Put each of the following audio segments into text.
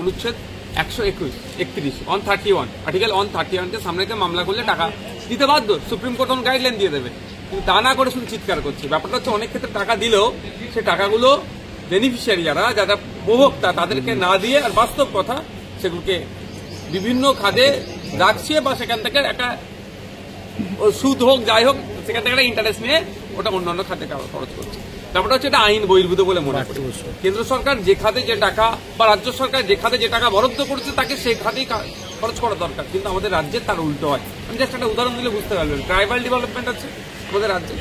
অনুচ্ছেদ 131 আর্টিকেল 131 কে সামনে মামলা করলে টাকা দিতে বাধ্য। সুপ্রিম কোর্ট তখন গাইডলাইন দিয়ে দেবে, কিন্তু তা না করে শুধু চিৎকার করছে। ব্যাপারটা হচ্ছে অনেক ক্ষেত্রে টাকা দিলেও সে টাকাগুলো বেনিফিশিয়ারি যারা উপভোক্তা তাদেরকে না দিয়ে, আর বাস্তব কথা সেগুলোকে বিভিন্ন খাদে রাখছে বা সেখান থেকে একটা সুদ হোক যাই হোক সেখান থেকে একটা ইন্টারেস্ট নিয়ে ওটা অন্যান্য খাতে খরচ করছে। ব্যাপারটা হচ্ছে এটা আইন বহির্ভূত বলে মনে করি। কেন্দ্র সরকার যে খাতে যে টাকা বা রাজ্য সরকার যে খাতে যে টাকা বরাদ্দ করেছে তাকে সেই খাতেই খরচ করা দরকার, কিন্তু আমাদের রাজ্যে তার উল্টো হয়। আমি জাস্ট একটা উদাহরণ দিলে বুঝতে পারবেন, ট্রাইবাল ডেভেলপমেন্ট আছে আমাদের রাজ্যে,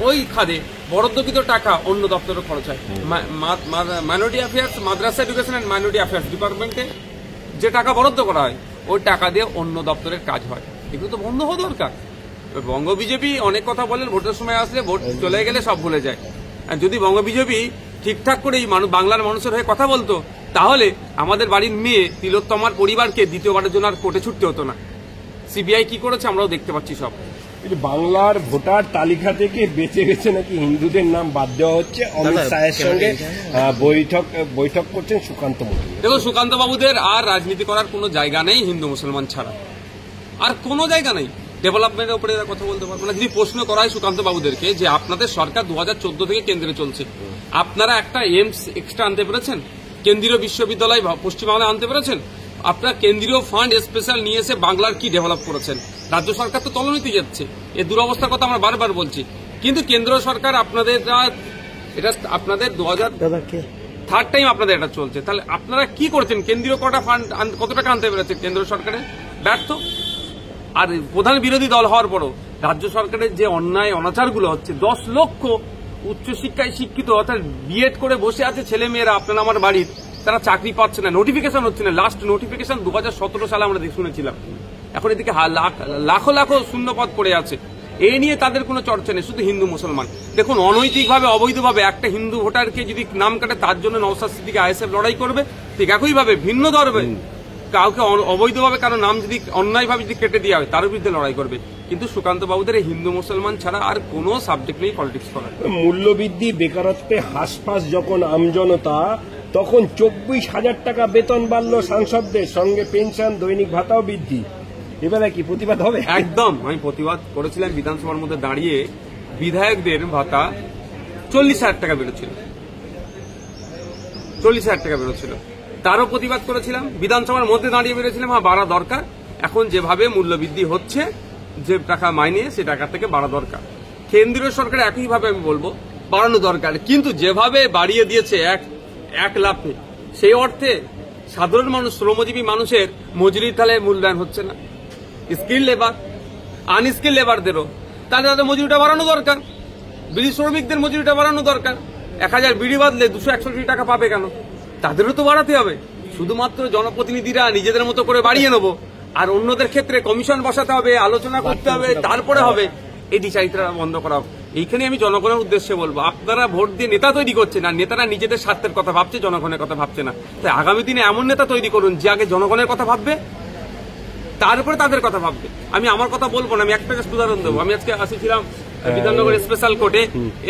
ওই খাদে বরাদ্দকৃত টাকা অন্য দপ্তরে খরচ হয়। Minority affairs, Madrasa education and minority affairs ডিপার্টমেন্টে যে টাকা বরাদ্দ করা হয় ওই টাকা দিয়ে অন্য দপ্তরের কাজ হয়। এগুলো তো বন্ধ হওয়া দরকার। বঙ্গ বিজেপি অনেক কথা বলেন, ভোটের সময় আসলে ভোট চলে গেলে সব ভুলে যায়। আর যদি বঙ্গ বিজেপি ঠিকঠাক করে বাংলার মানুষের হয়ে কথা বলতো তাহলে আমাদের বাড়ির মেয়ে তিলোত্তমার পরিবারকে দ্বিতীয়বারের জন্য আর কোর্টে ছুটতে হতো না। সিবিআই কি করেছে আমরাও দেখতে পাচ্ছি সব। বাংলার ভোটার তালিকা থেকে বেছে বেছে নাকি হিন্দুদের নাম বাদ দেওয়া হচ্ছে। অমিত শাহের সঙ্গে বৈঠক করছেন সুকান্ত বাবু। দেখো, সুকান্ত বাবুদের আর রাজনীতি করার কোনো জায়গা নেই হিন্দু মুসলমান ছাড়া, আর কোনো জায়গা নেই। ডেভেলপমেন্টের উপরে এরা কথা বলতে পারবে না। যদি প্রশ্ন করা হয় সুকান্ত বাবুদেরকে যে আপনাদের সরকার 2014 থেকে কেন্দ্রে চলছে, আপনারা একটা এইমস এক্সট্রা আনতে পেরেছেন? কেন্দ্রীয় বিশ্ববিদ্যালয় পশ্চিমবাংলায় আনতে পেরেছেন? আপনার কেন্দ্রীয় ফান্ড স্পেশাল নিয়ে এসে বাংলার কি ডেভেলপ করেছেন? রাজ্য সরকার তো তলনিতে যাচ্ছে। এই দুরবস্থার কথা আমরা বারবার বলছি, কিন্তু কেন্দ্র সরকার আপনাদের এটা আপনাদের 3rd টাইম আপনাদের এটা চলছে। তাহলে আপনারা কি করছেন? কেন্দ্রীয় কটা ফান্ড কত টাকা আনতে পেরেছে কেন্দ্র সরকারের? ব্যর্থ। আর প্রধান বিরোধী দল হওয়ার পরও রাজ্য সরকারের যে অন্যায় অনাচারগুলো হচ্ছে, 10 লক্ষ উচ্চশিক্ষায় শিক্ষিত অর্থাৎ বিএড করে বসে আছে ছেলে মেয়েরা আপনার আমার বাড়ির, তারা চাকরি পাচ্ছে না, নোটিফিকেশন হচ্ছে না। লাস্ট নোটিফিকেশন 2017 সালে আমরা শুনেছিলাম। এখন এদিকে লাখো লাখো শূন্য পদ পড়ে আছে। এই নিয়ে তাদের কোনো চর্চা নেই, শুধু হিন্দু মুসলমান। দেখুন, অনৈতিকভাবে অবৈধভাবে একটা হিন্দু ভোটারকে যদি নাম কাটে তার জন্য নওশাদ সিদ্দিকী আইএসএফ লড়াই করবে, ঠিক একইভাবে ভিন্ন ধর্মে কাউকে অবৈধভাবে কারো নাম যদি অন্যায়ভাবে যদি কেটে দেওয়া হয় তার বিরুদ্ধে লড়াই করবে। কিন্তু সুকান্ত বাবুদের হিন্দু মুসলমান ছাড়া আর কোনো সাবজেক্ট নেই পলিটিক্স করার। মূল্যবৃদ্ধি, বেকারত্বে হাসফাস যখন আমজনতা, তখন 24,000 টাকা বেতন বাড়লো সাংসদদের, সঙ্গে পেনশন, দৈনিক ভাতাও বৃদ্ধি। এবারে কি প্রতিবাদ হবে? একদম। আমি প্রতিবাদ করেছিলাম বিধানসভার মধ্যে দাঁড়িয়ে। বিধায়কদের ভাতা 40,000 টাকা বেরোচ্ছিল, 40,000 টাকা বেরোচ্ছিল, তারও প্রতিবাদ করেছিলাম। বিধানসভার মধ্যে দাঁড়িয়ে বেরোছিলাম, হ্যাঁ বাড়া দরকার। এখন যেভাবে মূল্যবৃদ্ধি হচ্ছে, যে টাকা মাইনে সে টাকা থেকে বাড়া দরকার। কেন্দ্রীয় সরকার একইভাবে আমি বলবো বাড়ানো দরকার, কিন্তু যেভাবে বাড়িয়ে দিয়েছে এক লাফে, সেই অর্থে সাধারণ মানুষ, শ্রমজীবী মানুষের মজুরির তাহলে মূল্যায়ন হচ্ছে না। স্কিল লেবার, আনস্কিল লেবারদেরও তাহলে তাদের মজুরিটা বাড়ানো দরকার। বিড়ি শ্রমিকদের মজুরিটা বাড়ানো দরকার। 1000 বিড়ি বাঁধলে 261 টাকা পাবে কেন? তাদেরও তো বাড়াতে হবে। শুধুমাত্র জনপ্রতিনিধিরা নিজেদের মতো করে বাড়িয়ে নেব, আর অন্যদের ক্ষেত্রে কমিশন বসাতে হবে, আলোচনা করতে হবে, তারপরে হবে। এই দ্বিচারিতা বন্ধ করা হবে। এইখানে আমি জনগণের উদ্দেশ্যে বলবো, আপনারা ভোট দিয়ে নেতা তৈরি করছেন, আর নেতারা নিজেদের স্বার্থের কথা ভাবছে, জনগণের কথা ভাবছে না। তাই আগামী দিনে এমন নেতা তৈরি করুন যে আগে জনগণের কথা ভাববে, তারপরে তাদের কথা ভাববে। আমি আমার কথা বলবো না, আমি একটা উদাহরণ দেবো। আমি আজকে আসছিলাম বিধাননগর স্পেশাল কোর্টে,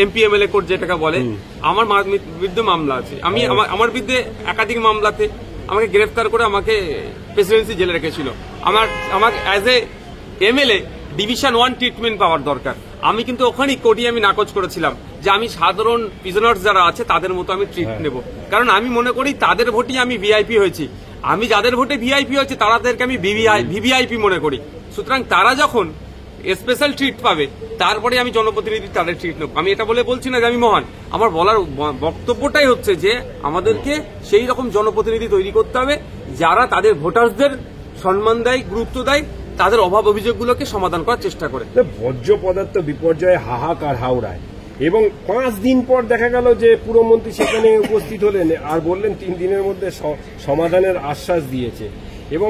এমপি এমএলএ কোর্ট যেটাকে বলে। আমার বিরুদ্ধে মামলা আছে। আমি আমার বিরুদ্ধে একাধিক মামলাতে আমাকে গ্রেফতার করে আমাকে প্রেসিডেন্সি জেলে রেখেছিল। আমার as a MLA division 1 treatment পাওয়ার দরকার। আমি কিন্তু ওখানেই কোর্টে আমি নাকচ করেছিলাম যে আমি সাধারণ প্রিজনার্স যারা আছে তাদের মতো আমি ট্রিট নেব, কারণ আমি মনে করি তাদের ভোটেই আমি ভিআইপি হয়েছি। আমি যাদের ভোটে ভিআইপি হয়েছে তাদেরকে আমি ভিভিআইপি মনে করি। সুতরাং তারা যখন স্পেশাল ট্রিট পাবে, তারপরে আমি জনপ্রতিনিধি তাদের ট্রিট নেব। আমি এটা বলে বলছি না যে আমি মহান। আমার বলার বক্তব্যটাই হচ্ছে যে আমাদেরকে সেই রকম জনপ্রতিনিধি তৈরি করতে হবে যারা তাদের ভোটারদের সম্মান দেয়, গুরুত্ব দেয়, তাদের অভাব অভিযোগগুলোকে সমাধান করার চেষ্টা করে। বর্জ্য পদার্থ বিপর্যয়ে হাহাকার হাওড়ায়, এবং 5 দিন পর দেখা গেল যে পুরমন্ত্রী সেখানে উপস্থিত হলেন আর বললেন 3 দিনের মধ্যে সমাধানের আশ্বাস দিয়েছে, এবং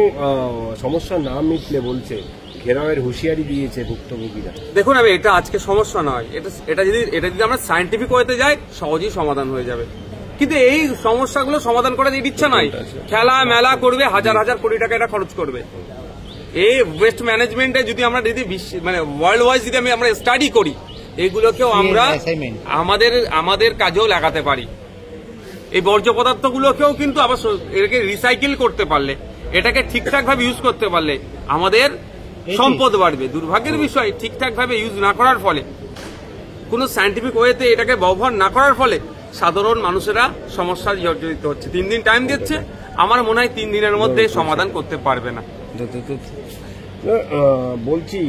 সমস্যা না মিটলে বলছে ঘেরাওয়ের হুঁশিয়ারি দিয়েছে ভুক্তভোগীরা। দেখুন, আমি এটা আজকে সমস্যা নয়, এটা যদি আমরা সায়েন্টিফিক ওয়েতে যাই সহজেই সমাধান হয়ে যাবে। কিন্তু এই সমস্যাগুলো সমাধান করার ইচ্ছা নাই। খেলা মেলা করবে, হাজার হাজার কোটি টাকা এটা খরচ করবে। এই ওয়েস্ট ম্যানেজমেন্টে যদি আমরা মানে ওয়ার্ল্ড ওয়াইজ যদি আমরা স্টাডি করি, এইগুলোকেও আমরা আমাদের কাজেও লাগাতে পারি। এই বর্জ্য পদার্থগুলোকেও কিন্তু আবার এটাকে রিসাইকেল করতে পারলে, এটাকে ঠিকঠাক ভাবে ইউজ করতে পারলে আমাদের সম্পদ বাড়বে। দুর্ভাগ্যের বিষয়, ঠিকঠাক ভাবে ইউজ না করার ফলে, কোনো সায়েন্টিফিক ওয়েতে এটাকে ব্যবহার না করার ফলে সাধারণ মানুষেরা সমস্যায় জর্জরিত হচ্ছে। 3 দিন টাইম দিচ্ছে, আমার মনে হয় 3 দিনের মধ্যে সমাধান করতে পারবে না। বলছি,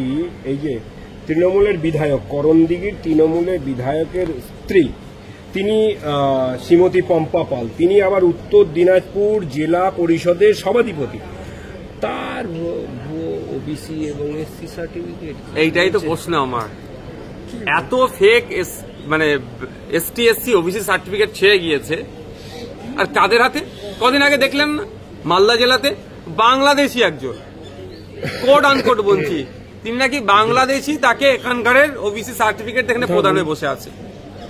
এই যে তৃণমূলের বিধায়ক, করণদিঘির তৃণমূলের বিধায়কের স্ত্রী, তিনি শ্রীমতী পম্পা পাল, তিনি আবার উত্তর দিনাজপুর জেলা পরিষদের সভাধিপতি। তার ওবিসি এবং এসসি সার্টিফিকেট, এইটাই তো প্রশ্ন আমার। এত ফেক মানে এসটি এসসি ওবিসি সার্টিফিকেট ছেড়ে গিয়েছে, আর কাদের হাতে? কদিন আগে দেখলেন না মালদা জেলাতে বাংলাদেশি একজন কোড আনকোড বলছি, তিনি নাকি বাংলাদেশি, তাকে এখানকার ওবিসি সার্টিফিকেট এখানে প্রদান হয়ে বসে আছে।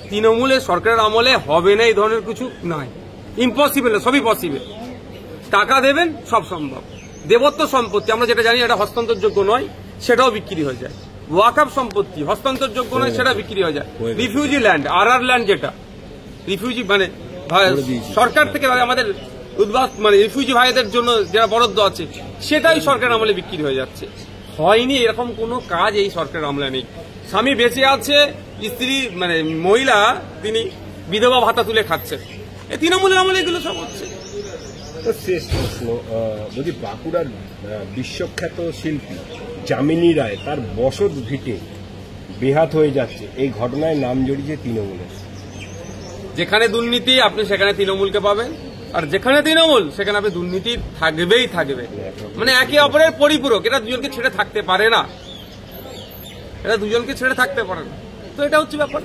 তৃণমূলের সরকারের আমলে হবে না এই ধরনের কিছু, নয়, ইম্পসিবল, সবই পসিবল। টাকা দেবেন, সব সম্ভব। দেবত্ব সম্পত্তি আমরা যেটা জানি এটা হস্তান্তরযোগ্য নয়, সেটাও বিক্রি হয়ে যায়। ওয়াকআপ সম্পত্তি হস্তান্তরযোগ্য নয়, সেটা বিক্রি হয়ে যায়। রিফিউজি ল্যান্ড, আরআর ল্যান্ড, যেটা রিফিউজি মানে সরকার থেকে আমাদের উদ্বাস মানে রিফিউজি ভাইদের জন্য যারা বরাদ্দ আছে, সেটাই সরকারের আমলে বিক্রি হয়ে যাচ্ছে। হয়নি এরকম কোনো কাজ এই সরকারের আমলে নেই। স্বামী বেঁচে আছে, স্ত্রী মানে মহিলা তিনি বিধবা ভাতা তুলে খাচ্ছে, এই তৃণমূলের আমলে এগুলো সব হচ্ছে। শেষ প্রশ্ন, যদি বাঁকুড়ার বিশ্বখ্যাত শিল্পী যামিনী রায়, তার বসত ভিটে বেহাত হয়ে যাচ্ছে, এই ঘটনায় নাম জড়িয়েছে তৃণমূলের। যেখানে দুর্নীতি আপনি সেখানে তৃণমূলকে পাবেন, আর যেখানে তৃণমূল সেখানে আপনি দুর্নীতি থাকবেই থাকবে। মানে একে অপরের পরিপূরক, এরা দুজনকে ছেড়ে থাকতে পারে না, এরা দুজনকে ছেড়ে থাকতে পারে না। তো এটা হচ্ছে ব্যাপার।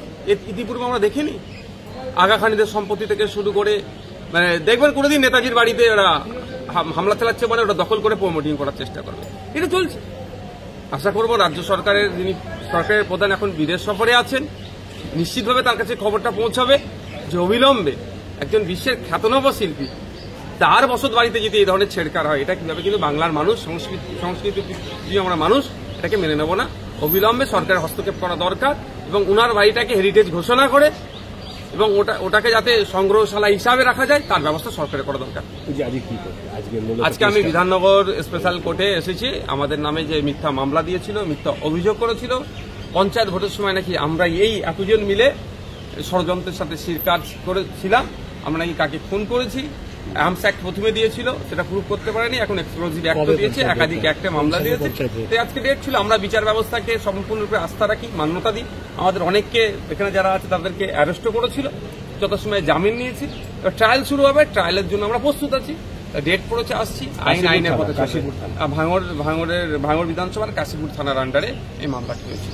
ইতিপূর্বে আমরা দেখিনি আগা খানিদের সম্পত্তি থেকে শুরু করে, মানে দেখবেন কোনোদিন নেতাজির বাড়িতে ওরা হামলা চালাচ্ছে, মানে ওটা দখল করে প্রমোটিং করার চেষ্টা করবে, এটা চলছে। আশা করবো রাজ্য সরকারের যিনি সরকারের প্রধান এখন বিদেশ সফরে আছেন, নিশ্চিতভাবে তার কাছে খবরটা পৌঁছাবে যে অবিলম্বে একজন বিশ্বের খ্যাতনাম শিল্পী তার বসত বাড়িতে যদি এই ধরনের ছেড়কার হয়, এটা কিভাবে কিন্তু বাংলার মানুষ, সংস্কৃতি আমরা মানুষ এটাকে মেনে নেব না। অবিলম্বে সরকারের হস্তক্ষেপ করা দরকার এবং উনার বাড়িটাকে হেরিটেজ ঘোষণা করে এবং ওটাকে যাতে সংগ্রহশালা হিসাবে রাখা যায় তার ব্যবস্থা সরকারের করা দরকার। আজকে আমি বিধাননগর স্পেশাল কোর্টে এসেছি। আমাদের নামে যে মিথ্যা মামলা দিয়েছিল, মিথ্যা অভিযোগ করেছিল, পঞ্চায়েত ভোটের সময় নাকি আমরা এই এতজন মিলে ষড়যন্ত্রের সাথে কাজ করেছিলাম, আমরা নাকি কাকে খুন করেছি, আর্মস অ্যাক্ট প্রথমে দিয়েছিল, সেটা প্রুভ করতে পারেনি, এখন এক্সপ্লোজিভ অ্যাক্ট দিয়েছে, একাধিক অ্যাক্টে মামলা দিয়েছে। আজকে ডেট ছিল, আমরা বিচার ব্যবস্থাকে সম্পূর্ণরূপে আস্থা রাখি, মান্যতা দিই। আমাদের অনেককে এখানে যারা আছে তাদেরকে অ্যারেস্টও করেছিল, যথাসময়ে জামিন নিয়েছি। ট্রায়াল শুরু হবে, ট্রায়ালের জন্য আমরা প্রস্তুত আছি। ডেট পড়েছে, আসছি, আইনের পথে। ভাঙড় বিধানসভার কাশীপুর থানার আন্ডারে এই মামলাটি হয়েছিল।